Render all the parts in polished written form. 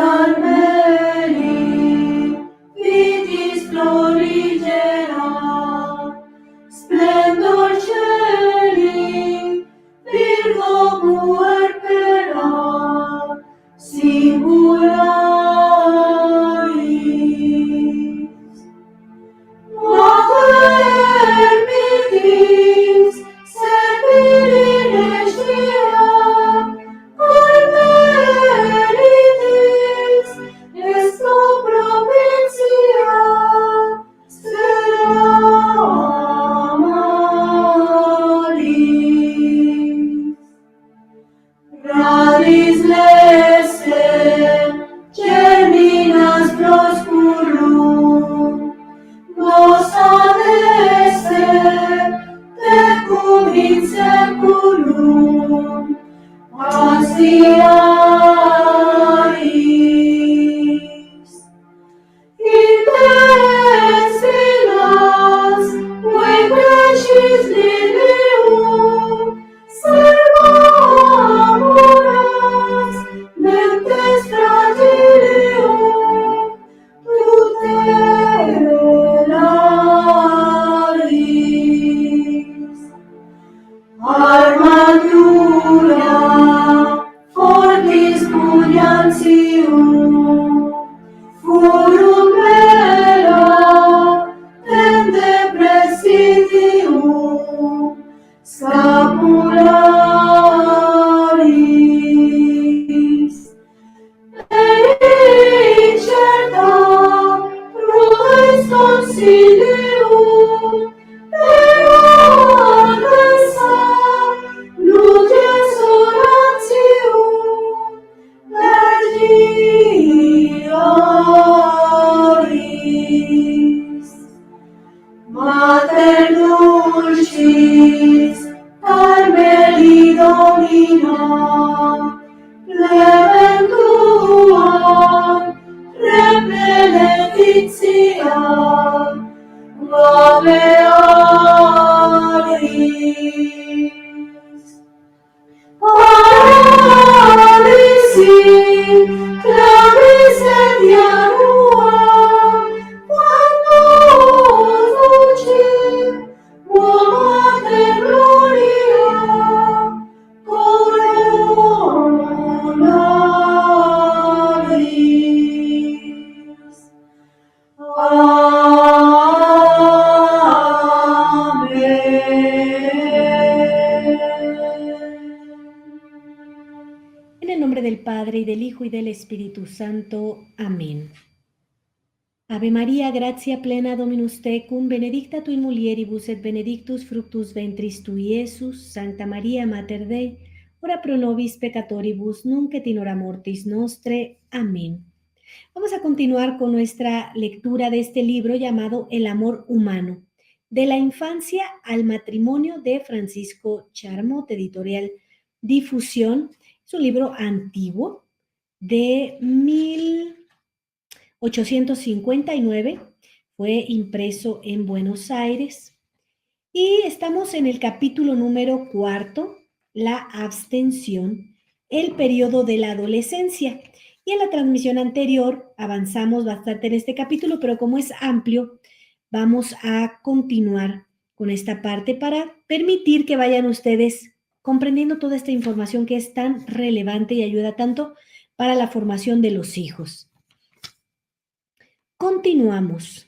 Carmeli, vitis florigera, splendor celi, Virgo puerpera, singularis. Mater mitis, servire nescia, Carmelitis, esto provincia, Stella Maris. Radis leste, germinas proscurum, glossa deste, tecum in seculum, ansiaris. Intensilas, ue crescis lilium, servamuras, mentes fragilium, tutelaris. Armatura, fortis pugnantium, Forum bella, tende presidium, scapularis. Incerta, prudeis consilium, pero adversa, luces oratium, Vergiaris. Mater dulcis, Carmeli Domina, Clement tuam, repeletitia, Gabearis. Paradisi, clavis et janua, quantus lucim, mater gloria, coronaris. En el nombre del Padre, y del Hijo, y del Espíritu Santo. Amén. Ave María, gratia plena Dominus tecum, benedicta tu in mulieribus et benedictus fructus ventris tui, Iesus. Santa María, Mater Dei, ora pro nobis peccatoribus, nunc et in hora mortis nostre. Amén. Vamos a continuar con nuestra lectura de este libro llamado El amor humano, de la infancia al matrimonio, de Francisco Charmot, editorial Difusión. Es un libro antiguo de 1859, fue impreso en Buenos Aires y estamos en el capítulo número 4, la abstención, el periodo de la adolescencia. Y en la transmisión anterior avanzamos bastante en este capítulo, pero como es amplio, vamos a continuar con esta parte para permitir que vayan ustedes comprendiendo toda esta información que es tan relevante y ayuda tanto para la formación de los hijos. Continuamos.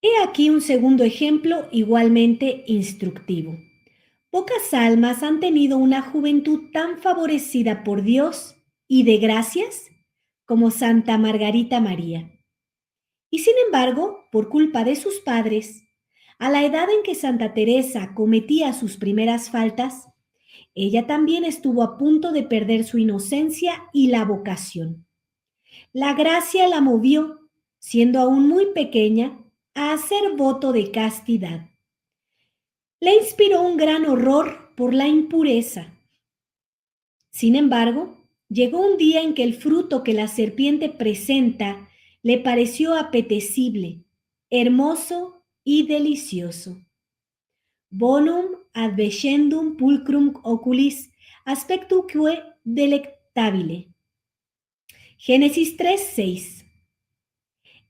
He aquí un segundo ejemplo igualmente instructivo. Pocas almas han tenido una juventud tan favorecida por Dios y de gracias como Santa Margarita María. Y sin embargo, por culpa de sus padres, a la edad en que Santa Teresa cometía sus primeras faltas, ella también estuvo a punto de perder su inocencia y la vocación. La gracia la movió, siendo aún muy pequeña, a hacer voto de castidad. Le inspiró un gran horror por la impureza. Sin embargo, llegó un día en que el fruto que la serpiente presenta le pareció apetecible, hermoso y delicioso. Bonum advescendum pulcrum oculis aspectuque delectabile. Génesis 3:6.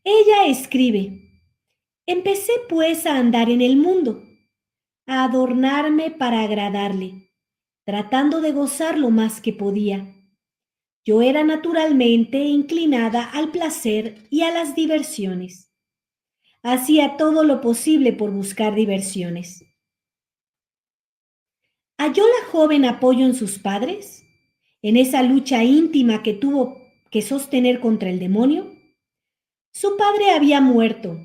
Ella escribe: empecé pues a andar en el mundo, a adornarme para agradarle, tratando de gozar lo más que podía. Yo era naturalmente inclinada al placer y a las diversiones. Hacía todo lo posible por buscar diversiones. ¿Halló la joven apoyo en sus padres? ¿En esa lucha íntima que tuvo que sostener contra el demonio? Su padre había muerto.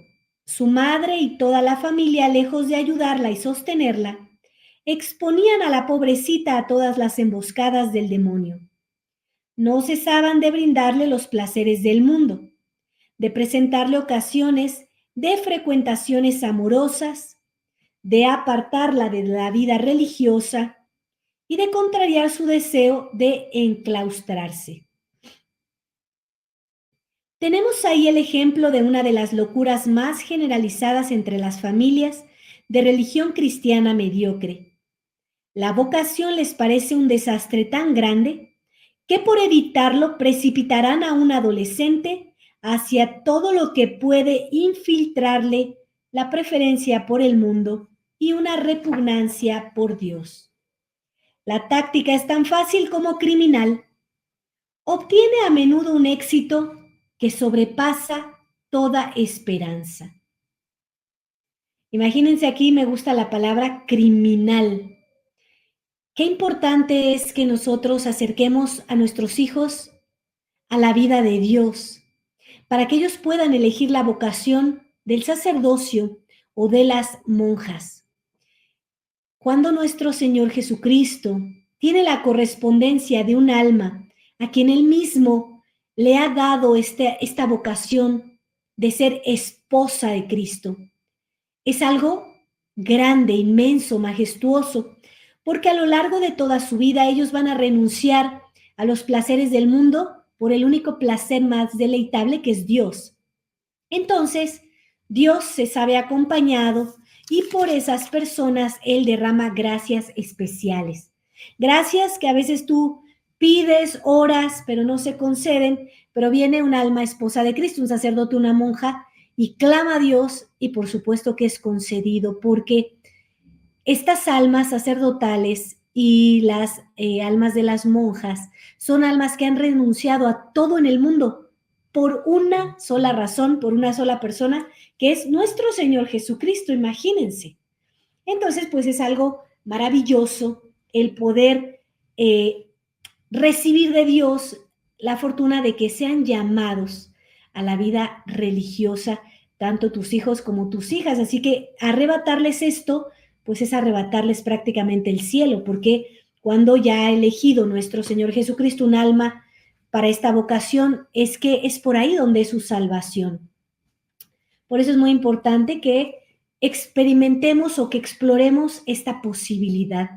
Su madre y toda la familia, lejos de ayudarla y sostenerla, exponían a la pobrecita a todas las emboscadas del demonio. No cesaban de brindarle los placeres del mundo, de presentarle ocasiones de frecuentaciones amorosas, de apartarla de la vida religiosa y de contrariar su deseo de enclaustrarse. Tenemos ahí el ejemplo de una de las locuras más generalizadas entre las familias de religión cristiana mediocre. La vocación les parece un desastre tan grande que por evitarlo precipitarán a un adolescente hacia todo lo que puede infiltrarle la preferencia por el mundo y una repugnancia por Dios. La táctica es tan fácil como criminal. Obtiene a menudo un éxito que sobrepasa toda esperanza. Imagínense, aquí me gusta la palabra criminal. Qué importante es que nosotros acerquemos a nuestros hijos a la vida de Dios, para que ellos puedan elegir la vocación del sacerdocio o de las monjas. Cuando nuestro Señor Jesucristo tiene la correspondencia de un alma a quien Él mismo le ha dado esta vocación de ser esposa de Cristo, es algo grande, inmenso, majestuoso, porque a lo largo de toda su vida ellos van a renunciar a los placeres del mundo por el único placer más deleitable, que es Dios. Entonces, Dios se sabe acompañado y por esas personas Él derrama gracias especiales. Gracias que a veces tú pides, oras, pero no se conceden, pero viene un alma esposa de Cristo, un sacerdote, una monja, y clama a Dios y por supuesto que es concedido, porque estas almas sacerdotales y las almas de las monjas son almas que han renunciado a todo en el mundo por una sola razón, por una sola persona, que es nuestro Señor Jesucristo, imagínense. Entonces, pues es algo maravilloso el poder recibir de Dios la fortuna de que sean llamados a la vida religiosa, tanto tus hijos como tus hijas. Así que arrebatarles esto, pues es arrebatarles prácticamente el cielo, porque cuando ya ha elegido nuestro Señor Jesucristo un alma para esta vocación, es que es por ahí donde es su salvación. Por eso es muy importante que experimentemos o que exploremos esta posibilidad.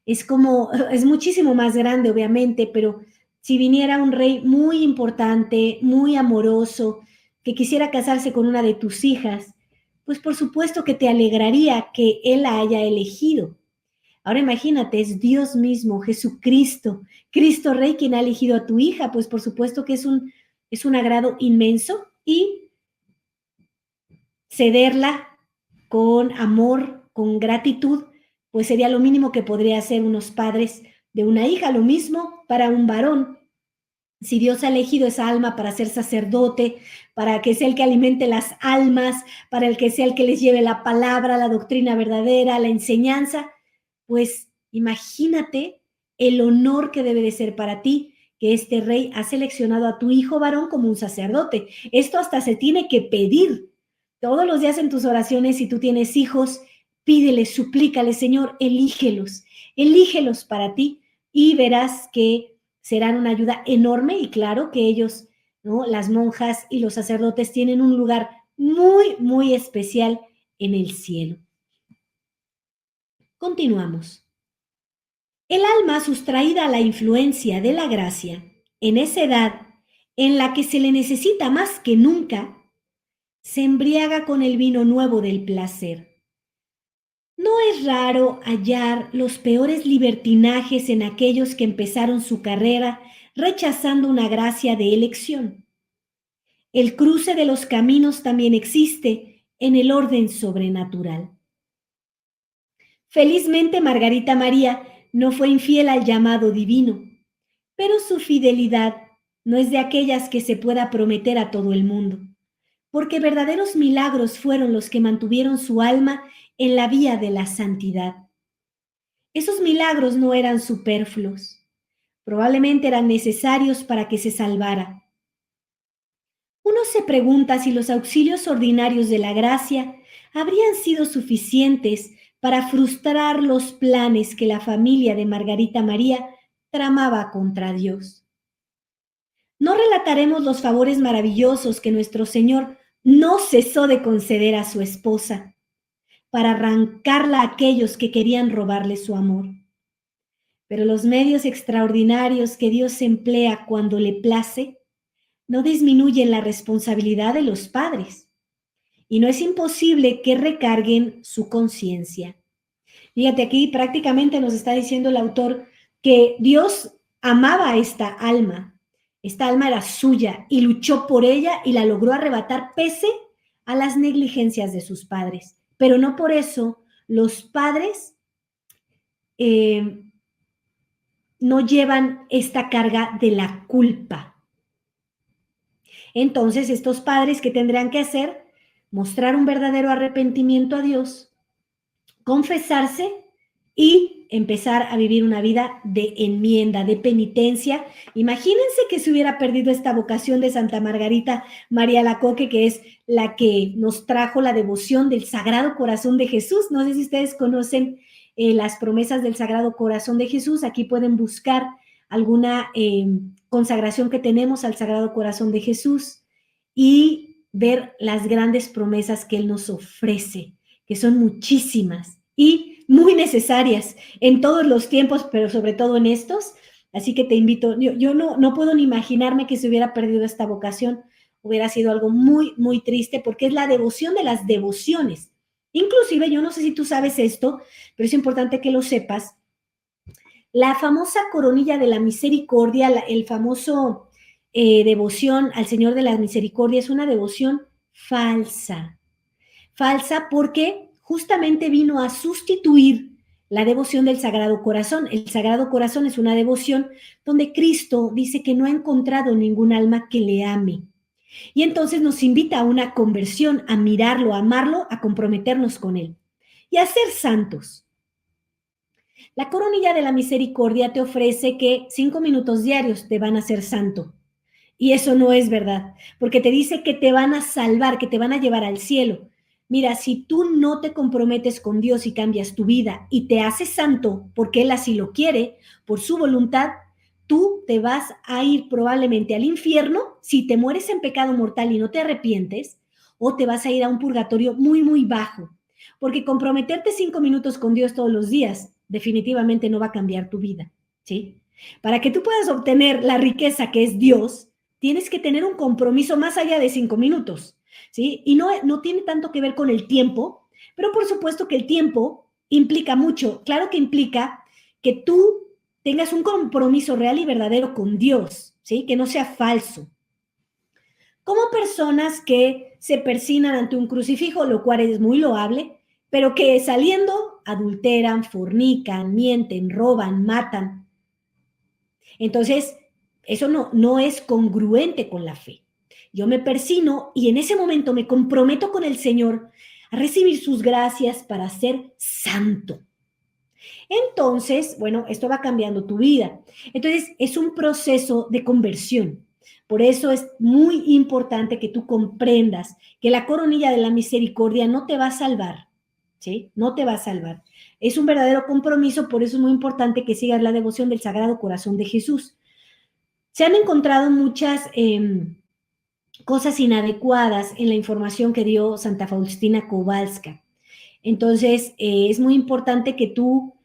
Es muchísimo más grande, obviamente, pero si viniera un rey muy importante, muy amoroso, que quisiera casarse con una de tus hijas, pues por supuesto que te alegraría que él la haya elegido. Ahora imagínate, es Dios mismo, Jesucristo, Cristo Rey quien ha elegido a tu hija, pues por supuesto que es un agrado inmenso y cederla con amor, con gratitud, pues sería lo mínimo que podría hacer unos padres de una hija. Lo mismo para un varón. Si Dios ha elegido esa alma para ser sacerdote, para que sea el que alimente las almas, para el que sea el que les lleve la palabra, la doctrina verdadera, la enseñanza, pues imagínate el honor que debe de ser para ti que este rey ha seleccionado a tu hijo varón como un sacerdote. Esto hasta se tiene que pedir. Todos los días en tus oraciones, si tú tienes hijos, pídeles, suplícales, Señor, elígelos para ti y verás que serán una ayuda enorme y claro que ellos, ¿no? Las monjas y los sacerdotes tienen un lugar muy, muy especial en el cielo. Continuamos. El alma sustraída a la influencia de la gracia, en esa edad en la que se le necesita más que nunca, se embriaga con el vino nuevo del placer. No es raro hallar los peores libertinajes en aquellos que empezaron su carrera rechazando una gracia de elección. El cruce de los caminos también existe en el orden sobrenatural. Felizmente Margarita María no fue infiel al llamado divino, pero su fidelidad no es de aquellas que se pueda prometer a todo el mundo, porque verdaderos milagros fueron los que mantuvieron su alma en la vía de la santidad. Esos milagros no eran superfluos, probablemente eran necesarios para que se salvara. Uno se pregunta si los auxilios ordinarios de la gracia habrían sido suficientes para frustrar los planes que la familia de Margarita María tramaba contra Dios. No relataremos los favores maravillosos que nuestro Señor no cesó de conceder a su esposa para arrancarla a aquellos que querían robarle su amor. Pero los medios extraordinarios que Dios emplea cuando le place no disminuyen la responsabilidad de los padres y no es imposible que recarguen su conciencia. Fíjate, aquí prácticamente nos está diciendo el autor que Dios amaba a esta alma era suya y luchó por ella y la logró arrebatar pese a las negligencias de sus padres, pero no por eso los padres no llevan esta carga de la culpa. Entonces, estos padres, ¿qué tendrán que hacer? Mostrar un verdadero arrepentimiento a Dios, confesarse y empezar a vivir una vida de enmienda, de penitencia. Imagínense que se hubiera perdido esta vocación de Santa Margarita María Alacoque, que es la que nos trajo la devoción del Sagrado Corazón de Jesús. No sé si ustedes conocen las promesas del Sagrado Corazón de Jesús. Aquí pueden buscar alguna consagración que tenemos al Sagrado Corazón de Jesús y ver las grandes promesas que Él nos ofrece, que son muchísimas y muy necesarias en todos los tiempos, pero sobre todo en estos. Así que te invito, yo no puedo ni imaginarme que se hubiera perdido esta vocación, hubiera sido algo muy, muy triste, porque es la devoción de las devociones. Inclusive, yo no sé si tú sabes esto, pero es importante que lo sepas, la famosa coronilla de la misericordia, el famoso devoción al Señor de la Misericordia es una devoción falsa. Falsa porque justamente vino a sustituir la devoción del Sagrado Corazón. El Sagrado Corazón es una devoción donde Cristo dice que no ha encontrado ningún alma que le ame. Y entonces nos invita a una conversión, a mirarlo, a amarlo, a comprometernos con Él y a ser santos. La coronilla de la misericordia te ofrece que 5 minutos diarios te van a hacer santo. Y eso no es verdad, porque te dice que te van a salvar, que te van a llevar al cielo. Mira, si tú no te comprometes con Dios y cambias tu vida y te haces santo porque Él así lo quiere, por su voluntad, tú te vas a ir probablemente al infierno si te mueres en pecado mortal y no te arrepientes, o te vas a ir a un purgatorio muy, muy bajo. Porque comprometerte 5 minutos con Dios todos los días definitivamente no va a cambiar tu vida, ¿sí? Para que tú puedas obtener la riqueza que es Dios, tienes que tener un compromiso más allá de 5 minutos, ¿sí? Y no tiene tanto que ver con el tiempo, pero por supuesto que el tiempo implica mucho. Claro que implica que tú tengas un compromiso real y verdadero con Dios, ¿sí? Que no sea falso. Como personas que se persignan ante un crucifijo, lo cual es muy loable, pero que saliendo adulteran, fornican, mienten, roban, matan. Entonces, eso no es congruente con la fe. Yo me persino y en ese momento me comprometo con el Señor a recibir sus gracias para ser santo. Entonces, bueno, esto va cambiando tu vida. Entonces, es un proceso de conversión. Por eso es muy importante que tú comprendas que la coronilla de la misericordia no te va a salvar, ¿sí? No te va a salvar. Es un verdadero compromiso, por eso es muy importante que sigas la devoción del Sagrado Corazón de Jesús. Se han encontrado muchas cosas inadecuadas en la información que dio Santa Faustina Kowalska. Entonces, es muy importante que tú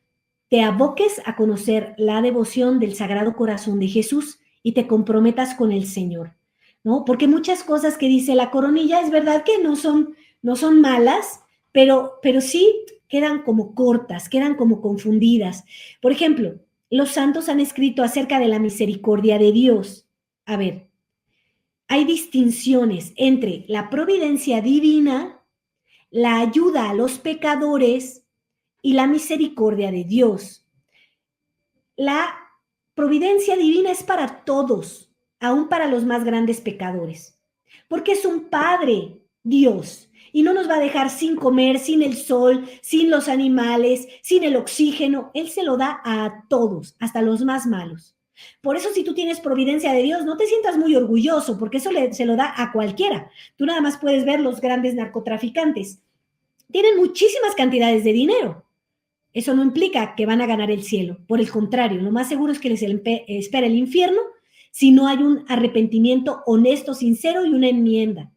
te aboques a conocer la devoción del Sagrado Corazón de Jesús y te comprometas con el Señor, ¿no? Porque muchas cosas que dice la coronilla es verdad que no son malas, pero sí quedan como cortas, quedan como confundidas. Por ejemplo, los santos han escrito acerca de la misericordia de Dios. A ver, hay distinciones entre la providencia divina, la ayuda a los pecadores y la misericordia de Dios. La providencia divina es para todos, aún para los más grandes pecadores, porque es un Padre, Dios, y no nos va a dejar sin comer, sin el sol, sin los animales, sin el oxígeno. Él se lo da a todos, hasta los más malos. Por eso, si tú tienes providencia de Dios, no te sientas muy orgulloso, porque eso se lo da a cualquiera. Tú nada más puedes ver los grandes narcotraficantes. Tienen muchísimas cantidades de dinero. Eso no implica que van a ganar el cielo. Por el contrario, lo más seguro es que les espera el infierno si no hay un arrepentimiento honesto, sincero y una enmienda.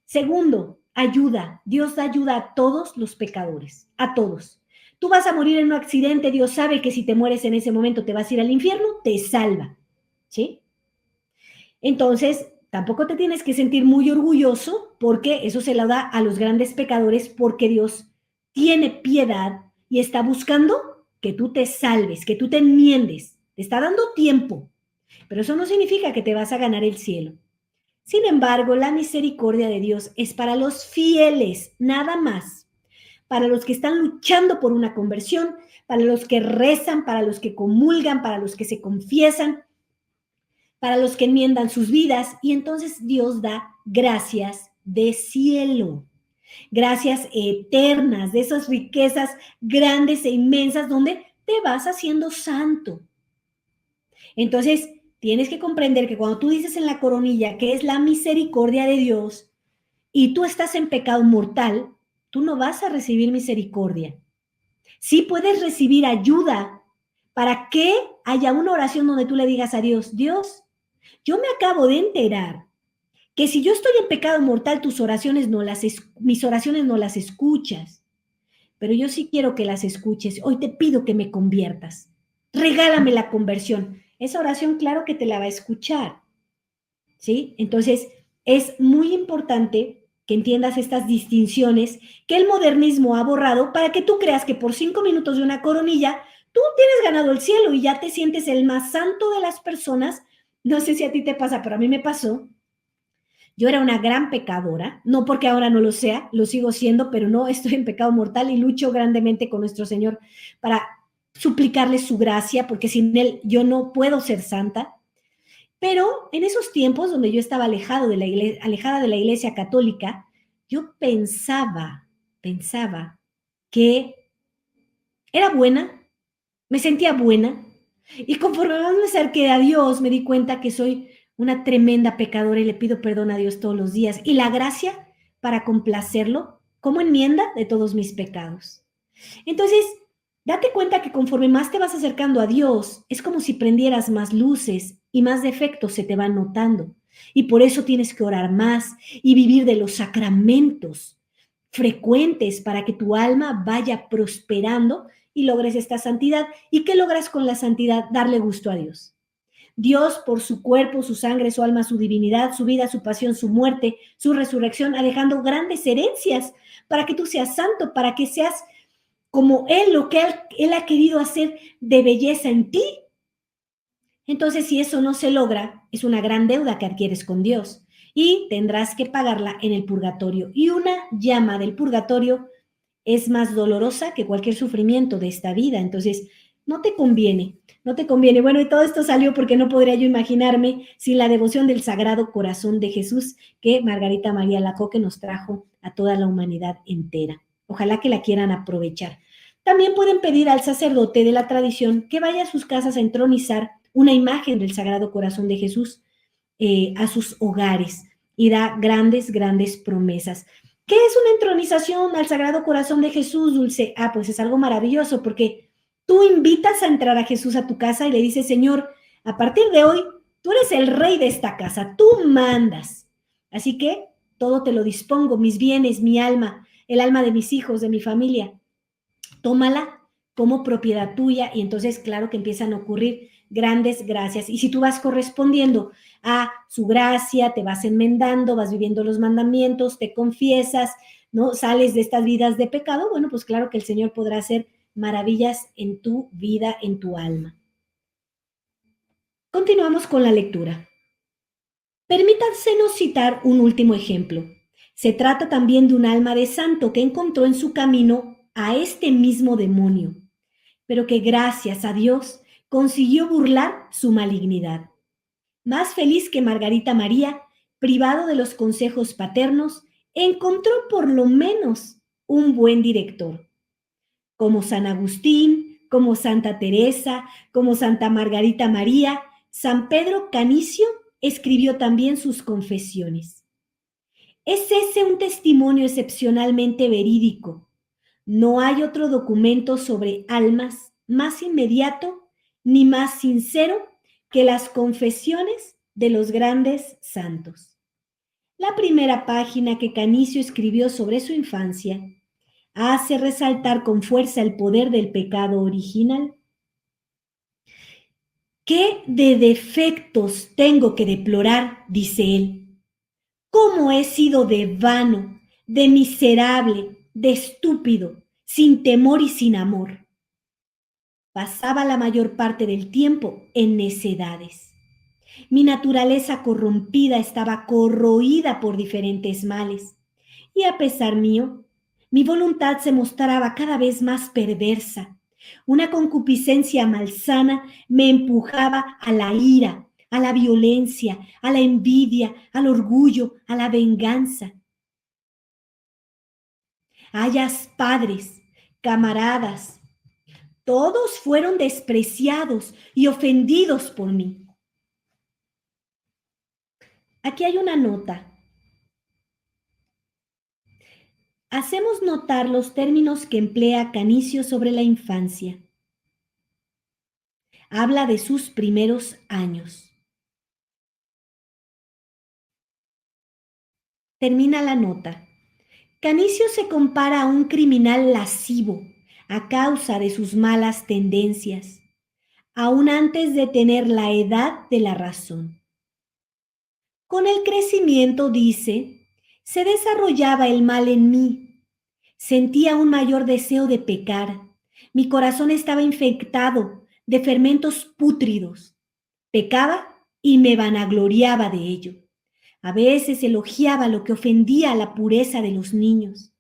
Segundo, ayuda. Dios da ayuda a todos los pecadores, a todos. Tú vas a morir en un accidente, Dios sabe que si te mueres en ese momento te vas a ir al infierno, te salva, ¿sí? Entonces, tampoco te tienes que sentir muy orgulloso porque eso se lo da a los grandes pecadores porque Dios tiene piedad y está buscando que tú te salves, que tú te enmiendes. Te está dando tiempo, pero eso no significa que te vas a ganar el cielo. Sin embargo, la misericordia de Dios es para los fieles, nada más. Para los que están luchando por una conversión, para los que rezan, para los que comulgan, para los que se confiesan, para los que enmiendan sus vidas. Y entonces Dios da gracias de cielo, gracias eternas, de esas riquezas grandes e inmensas donde te vas haciendo santo. Entonces, tienes que comprender que cuando tú dices en la coronilla que es la misericordia de Dios y tú estás en pecado mortal, tú no vas a recibir misericordia. Sí puedes recibir ayuda para que haya una oración donde tú le digas a Dios, Dios, yo me acabo de enterar que si yo estoy en pecado mortal, mis oraciones no las escuchas, pero yo sí quiero que las escuches. Hoy te pido que me conviertas. Regálame la conversión. Esa oración, claro que te la va a escuchar, ¿sí? Entonces, es muy importante que entiendas estas distinciones que el modernismo ha borrado para que tú creas que por 5 minutos de una coronilla tú tienes ganado el cielo y ya te sientes el más santo de las personas. No sé si a ti te pasa, pero a mí me pasó. Yo era una gran pecadora, no porque ahora no lo sea, lo sigo siendo, pero no estoy en pecado mortal y lucho grandemente con nuestro Señor para suplicarle su gracia, porque sin Él yo no puedo ser santa. Pero en esos tiempos donde yo estaba alejada de la iglesia católica, yo pensaba que era buena, me sentía buena, y conforme más me acerqué a Dios, me di cuenta que soy una tremenda pecadora y le pido perdón a Dios todos los días y la gracia para complacerlo como enmienda de todos mis pecados. Entonces, date cuenta que conforme más te vas acercando a Dios, es como si prendieras más luces y más defectos se te van notando. Y por eso tienes que orar más y vivir de los sacramentos frecuentes para que tu alma vaya prosperando y logres esta santidad. ¿Y qué logras con la santidad? Darle gusto a Dios. Dios, por su cuerpo, su sangre, su alma, su divinidad, su vida, su pasión, su muerte, su resurrección, ha dejado grandes herencias para que tú seas santo, para que seas como Él, lo que Él ha querido hacer de belleza en ti. Entonces, si eso no se logra, es una gran deuda que adquieres con Dios y tendrás que pagarla en el purgatorio. Y una llama del purgatorio es más dolorosa que cualquier sufrimiento de esta vida. Entonces, no te conviene, no te conviene. Bueno, y todo esto salió porque no podría yo imaginarme sin la devoción del Sagrado Corazón de Jesús que Margarita María Lacoque nos trajo a toda la humanidad entera. Ojalá que la quieran aprovechar. También pueden pedir al sacerdote de la tradición que vaya a sus casas a entronizar una imagen del Sagrado Corazón de Jesús a sus hogares y da grandes, grandes promesas. ¿Qué es una entronización al Sagrado Corazón de Jesús, Dulce? Ah, pues es algo maravilloso porque tú invitas a entrar a Jesús a tu casa y le dices, Señor, a partir de hoy, tú eres el rey de esta casa, tú mandas. Así que todo te lo dispongo, mis bienes, mi alma, el alma de mis hijos, de mi familia. Tómala como propiedad tuya y entonces claro que empiezan a ocurrir grandes gracias. Y si tú vas correspondiendo a su gracia, te vas enmendando, vas viviendo los mandamientos, te confiesas, ¿no? Sales de estas vidas de pecado, bueno, pues claro que el Señor podrá hacer maravillas en tu vida, en tu alma. Continuamos con la lectura. Permítansenos citar un último ejemplo. Se trata también de un alma de santo que encontró en su camino a este mismo demonio, pero que gracias a Dios consiguió burlar su malignidad. Más feliz que Margarita María, privado de los consejos paternos, encontró por lo menos un buen director, como San Agustín, como Santa Teresa, como Santa Margarita María. San Pedro Canicio escribió también sus confesiones. Es ese un testimonio excepcionalmente verídico. No hay otro documento sobre almas más inmediato ni más sincero que las confesiones de los grandes santos. La primera página que Canicio escribió sobre su infancia hace resaltar con fuerza el poder del pecado original. ¿Qué de defectos tengo que deplorar?, dice él. ¿Cómo he sido de vano, de miserable, de estúpido, sin temor y sin amor? Pasaba la mayor parte del tiempo en necedades. Mi naturaleza corrompida estaba corroída por diferentes males, y a pesar mío, mi voluntad se mostraba cada vez más perversa. Una concupiscencia malsana me empujaba a la ira, a la violencia, a la envidia, al orgullo, a la venganza. Hayas padres, camaradas, todos fueron despreciados y ofendidos por mí. Aquí hay una nota. Hacemos notar los términos que emplea Canicio sobre la infancia. Habla de sus primeros años. Termina la nota. Canicio se compara a un criminal lascivo a causa de sus malas tendencias, aún antes de tener la edad de la razón. Con el crecimiento, dice, se desarrollaba el mal en mí. Sentía un mayor deseo de pecar. Mi corazón estaba infectado de fermentos pútridos. Pecaba y me vanagloriaba de ello. A veces elogiaba lo que ofendía a la pureza de los niños.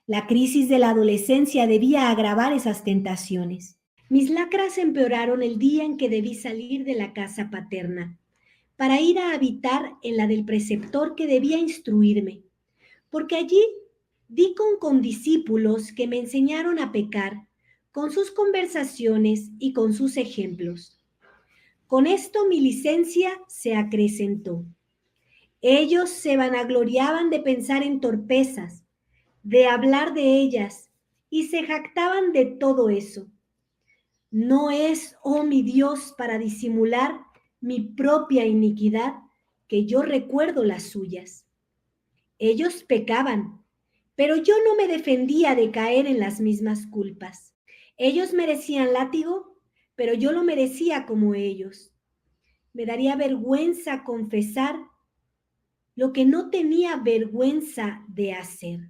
La crisis de la adolescencia debía agravar esas tentaciones. Mis lacras empeoraron el día en que debí salir de la casa paterna para ir a habitar en la del preceptor que debía instruirme, porque allí di con condiscípulos que me enseñaron a pecar con sus conversaciones y con sus ejemplos. Con esto mi licencia se acrecentó. Ellos se vanagloriaban de pensar en torpezas, de hablar de ellas, y se jactaban de todo eso. No es, oh mi Dios, para disimular mi propia iniquidad, que yo recuerdo las suyas. Ellos pecaban, pero yo no me defendía de caer en las mismas culpas. Ellos merecían látigo, pero yo lo merecía como ellos. Me daría vergüenza confesar lo que no tenía vergüenza de hacer.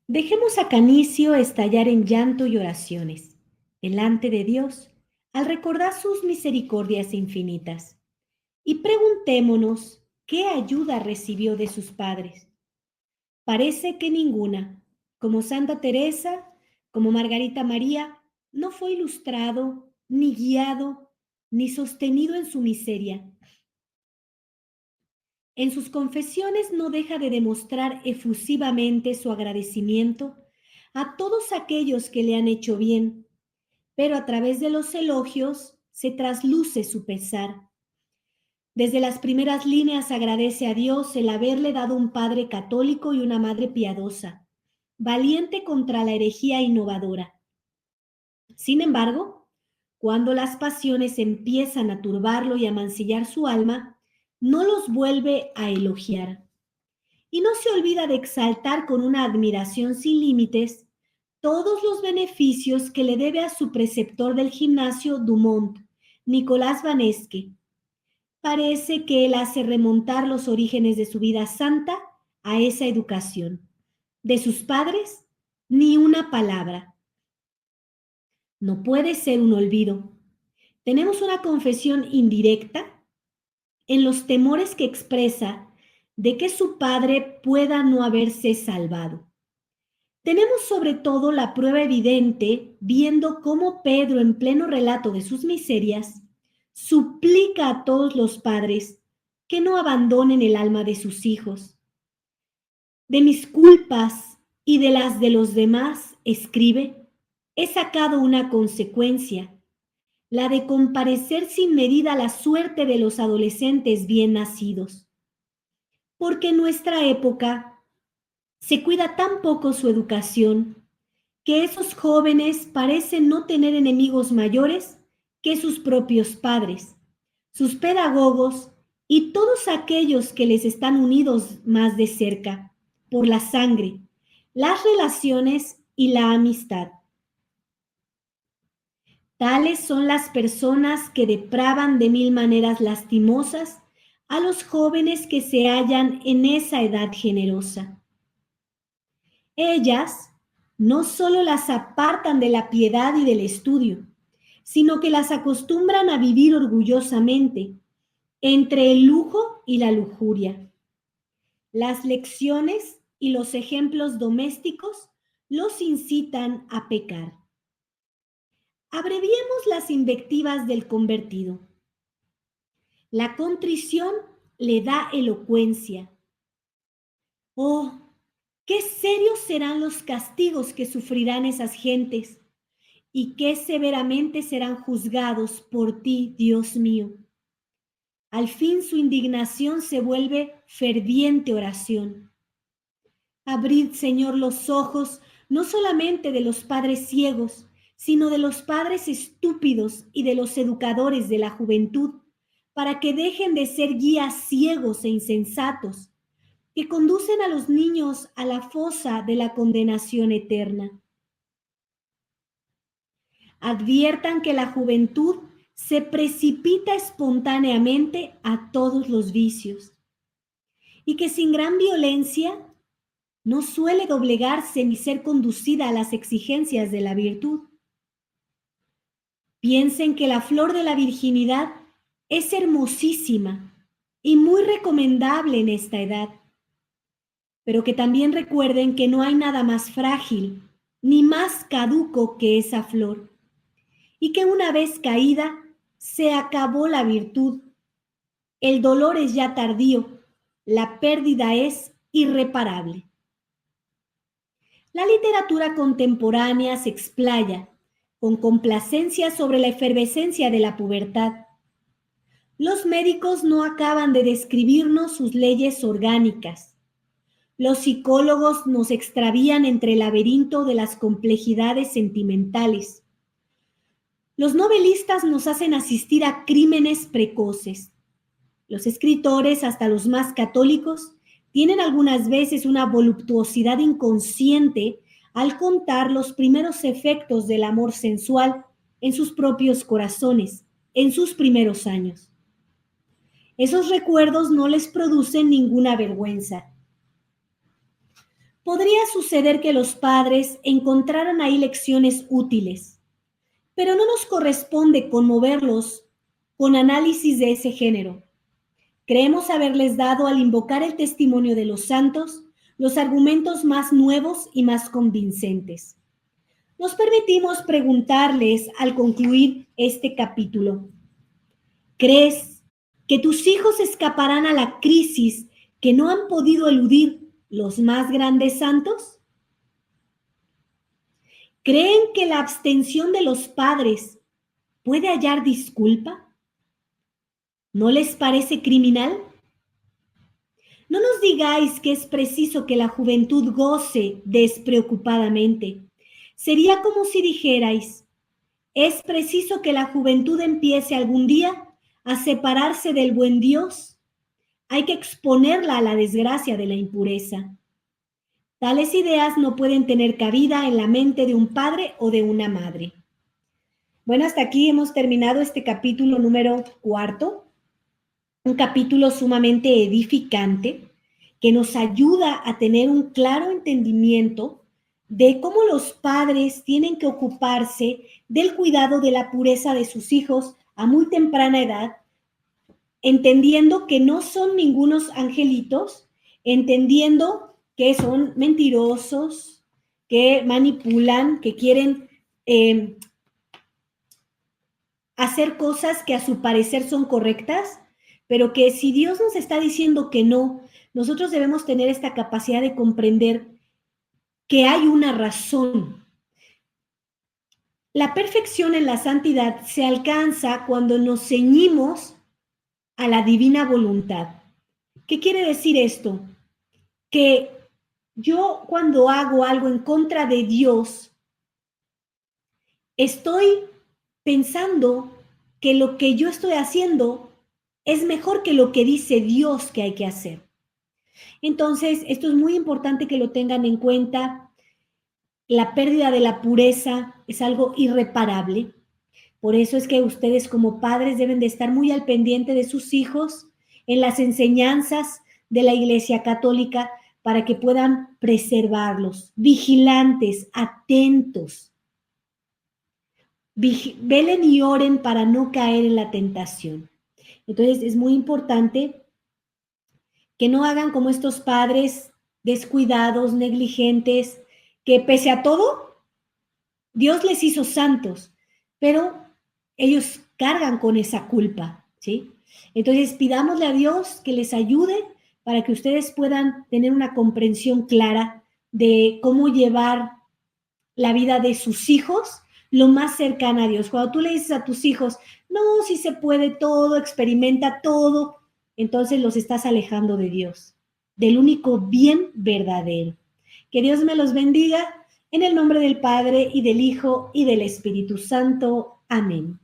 Dejemos a Canicio estallar en llanto y oraciones delante de Dios al recordar sus misericordias infinitas, y preguntémonos qué ayuda recibió de sus padres. Parece que ninguna. Como Santa Teresa, como Margarita María, no fue ilustrado, ni guiado, ni sostenido en su miseria. En sus confesiones no deja de demostrar efusivamente su agradecimiento a todos aquellos que le han hecho bien, pero a través de los elogios se trasluce su pesar. Desde las primeras líneas agradece a Dios el haberle dado un padre católico y una madre piadosa, valiente contra la herejía innovadora. Sin embargo, cuando las pasiones empiezan a turbarlo y a mancillar su alma, no los vuelve a elogiar. Y no se olvida de exaltar con una admiración sin límites todos los beneficios que le debe a su preceptor del gimnasio Dumont, Nicolás Vanesque. Parece que él hace remontar los orígenes de su vida santa a esa educación. de sus padres ni una palabra. No puede ser un olvido. Tenemos una confesión indirecta en los temores que expresa de que su padre pueda no haberse salvado. Tenemos sobre todo la prueba evidente viendo cómo Pedro, en pleno relato de sus miserias, suplica a todos los padres que no abandonen el alma de sus hijos. De mis culpas y de las de los demás, escribe, he sacado una consecuencia, la de comparecer sin medida a la suerte de los adolescentes bien nacidos. Porque en nuestra época se cuida tan poco su educación que esos jóvenes parecen no tener enemigos mayores que sus propios padres, sus pedagogos y todos aquellos que les están unidos más de cerca por la sangre, las relaciones y la amistad. Tales son las personas que depravan de mil maneras lastimosas a los jóvenes que se hallan en esa edad generosa. Ellas no solo las apartan de la piedad y del estudio, sino que las acostumbran a vivir orgullosamente entre el lujo y la lujuria. Las lecciones y los ejemplos domésticos los incitan a pecar. Abreviemos las invectivas del convertido. La contrición le da elocuencia. Oh, qué serios serán los castigos que sufrirán esas gentes y qué severamente serán juzgados por ti, Dios mío. Al fin su indignación se vuelve ferviente oración. Abrid, Señor, los ojos no solamente de los padres ciegos, sino de los padres estúpidos y de los educadores de la juventud, para que dejen de ser guías ciegos e insensatos, que conducen a los niños a la fosa de la condenación eterna. Adviertan que la juventud se precipita espontáneamente a todos los vicios y que sin gran violencia no suele doblegarse ni ser conducida a las exigencias de la virtud. Piensen que la flor de la virginidad es hermosísima y muy recomendable en esta edad, pero que también recuerden que no hay nada más frágil ni más caduco que esa flor, y que una vez caída se acabó la virtud. El dolor es ya tardío, la pérdida es irreparable. La literatura contemporánea se explaya con complacencia sobre la efervescencia de la pubertad. Los médicos no acaban de describirnos sus leyes orgánicas. Los psicólogos nos extravían entre el laberinto de las complejidades sentimentales. Los novelistas nos hacen asistir a crímenes precoces. Los escritores, hasta los más católicos, tienen algunas veces una voluptuosidad inconsciente al contar los primeros efectos del amor sensual en sus propios corazones, en sus primeros años. Esos recuerdos no les producen ninguna vergüenza. Podría suceder que los padres encontraran ahí lecciones útiles, pero no nos corresponde conmoverlos con análisis de ese género. Creemos haberles dado, al invocar el testimonio de los santos, los argumentos más nuevos y más convincentes. Nos permitimos preguntarles al concluir este capítulo: ¿crees que tus hijos escaparán a la crisis que no han podido eludir los más grandes santos? ¿Creen que la abstención de los padres puede hallar disculpa? ¿No les parece criminal? No nos digáis que es preciso que la juventud goce despreocupadamente. Sería como si dijerais: ¿es preciso que la juventud empiece algún día a separarse del buen Dios? Hay que exponerla a la desgracia de la impureza. Tales ideas no pueden tener cabida en la mente de un padre o de una madre. Bueno, hasta aquí hemos terminado este capítulo número 4, un capítulo sumamente edificante que nos ayuda a tener un claro entendimiento de cómo los padres tienen que ocuparse del cuidado de la pureza de sus hijos a muy temprana edad, entendiendo que no son ningunos angelitos, entendiendo que son mentirosos, que manipulan, que quieren hacer cosas que a su parecer son correctas, pero que si Dios nos está diciendo que no, nosotros debemos tener esta capacidad de comprender que hay una razón. La perfección en la santidad se alcanza cuando nos ceñimos a la divina voluntad. ¿Qué quiere decir esto? Que yo cuando hago algo en contra de Dios, estoy pensando que lo que yo estoy haciendo es mejor que lo que dice Dios que hay que hacer. Entonces, esto es muy importante que lo tengan en cuenta. La pérdida de la pureza es algo irreparable. Por eso es que ustedes como padres deben de estar muy al pendiente de sus hijos en las enseñanzas de la Iglesia Católica para que puedan preservarlos, vigilantes, atentos. Velen y oren para no caer en la tentación. Entonces es muy importante que no hagan como estos padres descuidados, negligentes, que pese a todo, Dios les hizo santos, pero ellos cargan con esa culpa, ¿sí? Entonces pidámosle a Dios que les ayude para que ustedes puedan tener una comprensión clara de cómo llevar la vida de sus hijos lo más cercana a Dios. Cuando tú le dices a tus hijos, no, si se puede todo, experimenta todo, entonces los estás alejando de Dios, del único bien verdadero. Que Dios me los bendiga en el nombre del Padre y del Hijo y del Espíritu Santo. Amén.